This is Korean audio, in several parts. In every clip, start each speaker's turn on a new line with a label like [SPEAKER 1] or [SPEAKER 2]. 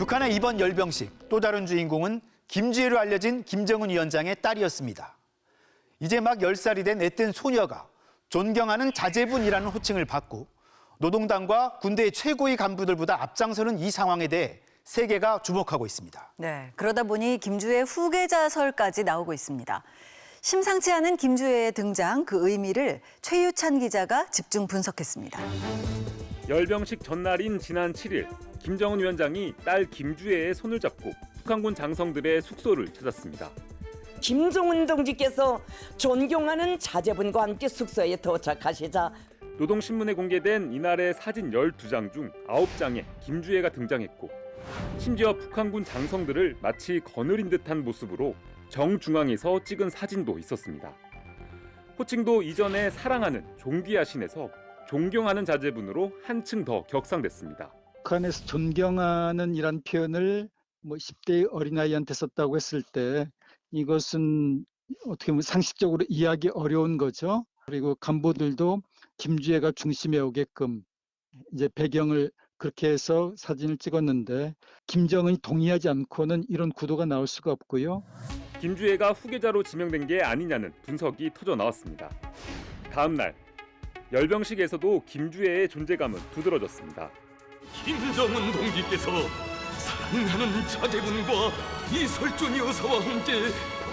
[SPEAKER 1] 북한의 이번 열병식 또 다른 주인공은 김주애로 알려진 김정은 위원장의 딸이었습니다. 이제 막 10살이 된 애뜬 소녀가 존경하는 자제분이라는 호칭을 받고 노동당과 군대의 최고위 간부들보다 앞장서는 이 상황에 대해 세계가 주목하고 있습니다.
[SPEAKER 2] 네, 그러다 보니 김주애 후계자설까지 나오고 있습니다. 심상치 않은 김주애의 등장, 그 의미를 최유찬 기자가 집중 분석했습니다.
[SPEAKER 3] 열병식 전날인 지난 7일, 김정은 위원장이 딸 김주애의 손을 잡고 북한군 장성들의 숙소를 찾았습니다.
[SPEAKER 4] 김정은 동지께서 존경하는 자제분과 함께 숙소에 도착하시자
[SPEAKER 3] 노동신문에 공개된 이날의 사진 12장 중 9장에 김주애가 등장했고 심지어 북한군 장성들을 마치 거느린 듯한 모습으로 정중앙에서 찍은 사진도 있었습니다. 호칭도 이전에 사랑하는 종귀하신에서 존경하는 자제분으로 한층 더 격상됐습니다.
[SPEAKER 5] 북한에서 존경하는 이란 표현을 10대 어린아이한테 썼다고 했을 때 이것은 어떻게 보면 상식적으로 이해하기 어려운 거죠. 그리고 간부들도 김주애가 중심에 오게끔 이제 배경을 그렇게 해서 사진을 찍었는데 김정은이 동의하지 않고는 이런 구도가 나올 수가 없고요.
[SPEAKER 3] 김주애가 후계자로 지명된 게 아니냐는 분석이 터져 나왔습니다. 다음 날 열병식에서도 김주애의 존재감은 두드러졌습니다.
[SPEAKER 6] 김정은 동지께서 사랑하는 자제분과 이설준 여사와 함께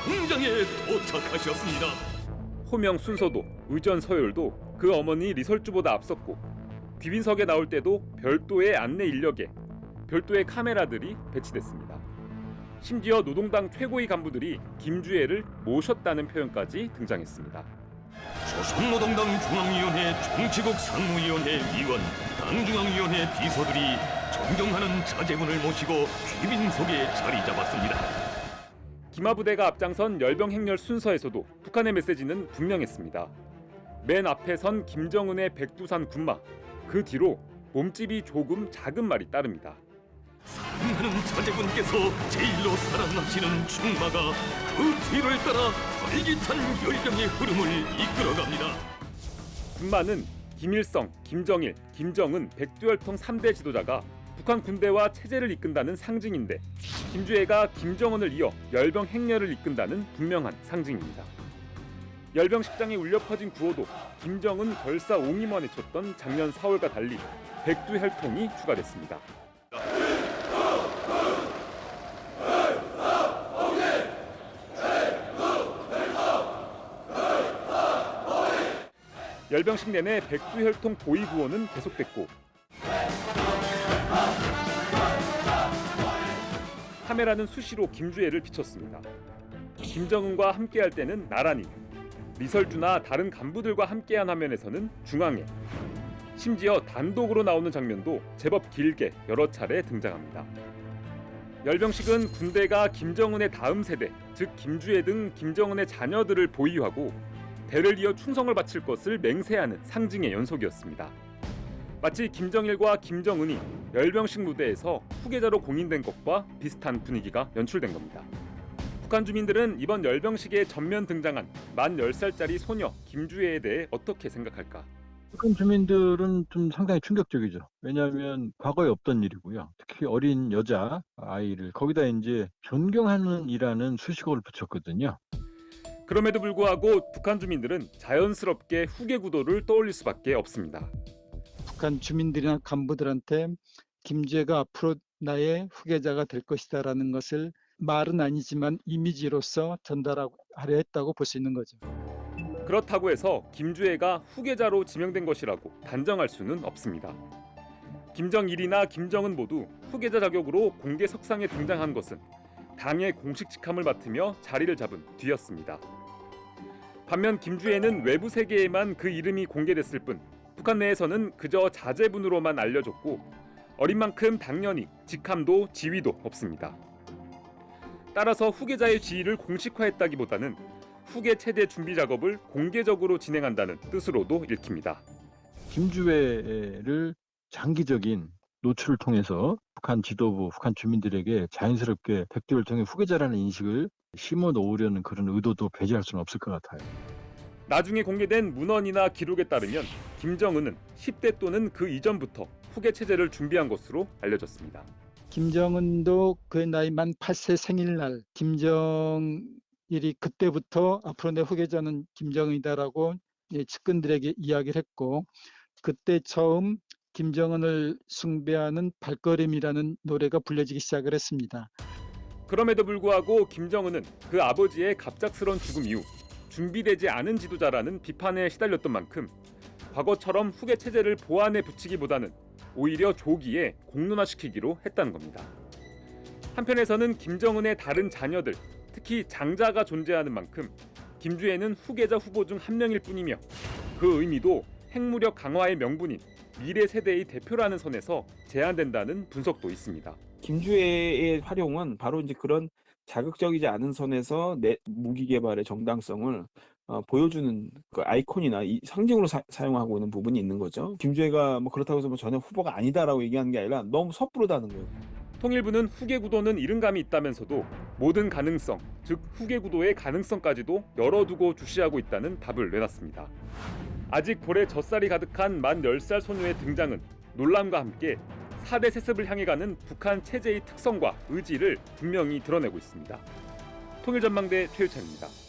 [SPEAKER 6] 공장에 도착하셨습니다.
[SPEAKER 3] 호명 순서도 의전 서열도 그 어머니 리설주보다 앞섰고 귀빈석에 나올 때도 별도의 안내 인력에 별도의 카메라들이 배치됐습니다. 심지어 노동당 최고위 간부들이 김주애를 모셨다는 표현까지 등장했습니다.
[SPEAKER 6] 조선노동당 중앙위원회 정치국 상무위원회 위원, 당중앙위원회 비서들이 존경하는 자제분을 모시고 귀빈석에 자리 잡았습니다.
[SPEAKER 3] 기마부대가 앞장선 열병 행렬 순서에서도 북한의 메시지는 분명했습니다. 맨 앞에 선 김정은의 백두산 군마, 그 뒤로 몸집이 조금 작은 말이 따릅니다.
[SPEAKER 6] 사랑하는 자제분께서 제일로 사랑하시는 충마가 그 뒤를 따라 활기찬 열병의 흐름을 이끌어갑니다.
[SPEAKER 3] 군마는 김일성, 김정일, 김정은, 백두혈통 3대 지도자가 북한 군대와 체제를 이끈다는 상징인데 김주애가 김정은을 이어 열병 행렬을 이끈다는 분명한 상징입니다. 열병식장에 울려 퍼진 구호도 김정은 결사 옹임원에 쳤던 작년 4월과 달리 백두혈통이 추가됐습니다. 열병식 내내 백두혈통 고위 구호는 계속됐고 카메라는 수시로 김주애를 비췄습니다. 김정은과 함께할 때는 나란히, 리설주나 다른 간부들과 함께한 화면에서는 중앙에, 심지어 단독으로 나오는 장면도 제법 길게 여러 차례 등장합니다. 열병식은 군대가 김정은의 다음 세대, 즉 김주애 등 김정은의 자녀들을 보위하고 대를 이어 충성을 바칠 것을 맹세하는 상징의 연속이었습니다. 마치 김정일과 김정은이 열병식 무대에서 후계자로 공인된 것과 비슷한 분위기가 연출된 겁니다. 북한 주민들은 이번 열병식에 전면 등장한 만 10살짜리 소녀 김주애에 대해 어떻게 생각할까?
[SPEAKER 5] 북한 주민들은 좀 상당히 충격적이죠. 왜냐하면 과거에 없던 일이고요. 특히 어린 여자 아이를 거기다 이제 존경하는 이라는 수식어를 붙였거든요.
[SPEAKER 3] 그럼에도 불구하고 북한 주민들은 자연스럽게 후계 구도를 떠올릴 수밖에 없습니다.
[SPEAKER 5] 북한 주민들이나 간부들한테 김주애가 앞으로 나의 후계자가 될 것이다라는 것을 말은 아니지만 이미지로서 전달하려 했다고 볼 수 있는 거죠.
[SPEAKER 3] 그렇다고 해서 김주애가 후계자로 지명된 것이라고 단정할 수는 없습니다. 김정일이나 김정은 모두 후계자 자격으로 공개 석상에 등장한 것은 당의 공식 직함을 맡으며 자리를 잡은 뒤였습니다. 반면 김주애는 외부 세계에만 그 이름이 공개됐을 뿐 북한 내에서는 그저 자제분으로만 알려졌고 어린 만큼 당연히 직함도 지위도 없습니다. 따라서 후계자의 지위를 공식화했다기보다는 후계 체제 준비 작업을 공개적으로 진행한다는 뜻으로도 읽힙니다.
[SPEAKER 5] 김주애를 장기적인 노출을 통해서 북한 지도부, 북한 주민들에게 자연스럽게 백두혈통의 후계자라는 인식을 심어 놓으려는 그런 의도도 배제할 수는 없을 것 같아요.
[SPEAKER 3] 나중에 공개된 문헌이나 기록에 따르면 김정은은 10대 또는 그 이전부터 후계 체제를 준비한 것으로 알려졌습니다.
[SPEAKER 5] 김정은도 그의 나이 만 8세 생일날 김정일이 그때부터 앞으로 내 후계자는 김정은이다라고 측근들에게 이야기를 했고, 그때 처음 김정은을 숭배하는 발걸음이라는 노래가 불려지기 시작을 했습니다.
[SPEAKER 3] 그럼에도 불구하고 김정은은 그 아버지의 갑작스런 죽음 이후 준비되지 않은 지도자라는 비판에 시달렸던 만큼 과거처럼 후계 체제를 보완해 붙이기보다는 오히려 조기에 공론화시키기로 했다는 겁니다. 한편에서는 김정은의 다른 자녀들, 특히 장자가 존재하는 만큼 김주애는 후계자 후보 중 한 명일 뿐이며 그 의미도 핵무력 강화의 명분인 미래 세대의 대표라는 선에서 제한된다는 분석도 있습니다.
[SPEAKER 7] 김주애의 활용은 바로 이제 그런 자극적이지 않은 선에서 내 무기 개발의 정당성을 보여주는 그 아이콘이나 이 상징으로 사용하고 있는 부분이 있는 거죠. 김주애가 뭐 그렇다고 해서 뭐 전혀 후보가 아니다라고 얘기하는 게 아니라 너무 섣부르다는 거예요.
[SPEAKER 3] 통일부는 후계 구도는 이른감이 있다면서도 모든 가능성, 즉 후계 구도의 가능성까지도 열어두고 주시하고 있다는 답을 내놨습니다. 아직 볼에 젖살이 가득한 만 10살 소녀의 등장은 논란과 함께 4대 세습을 향해 가는 북한 체제의 특성과 의지를 분명히 드러내고 있습니다. 통일전망대 최유찬입니다.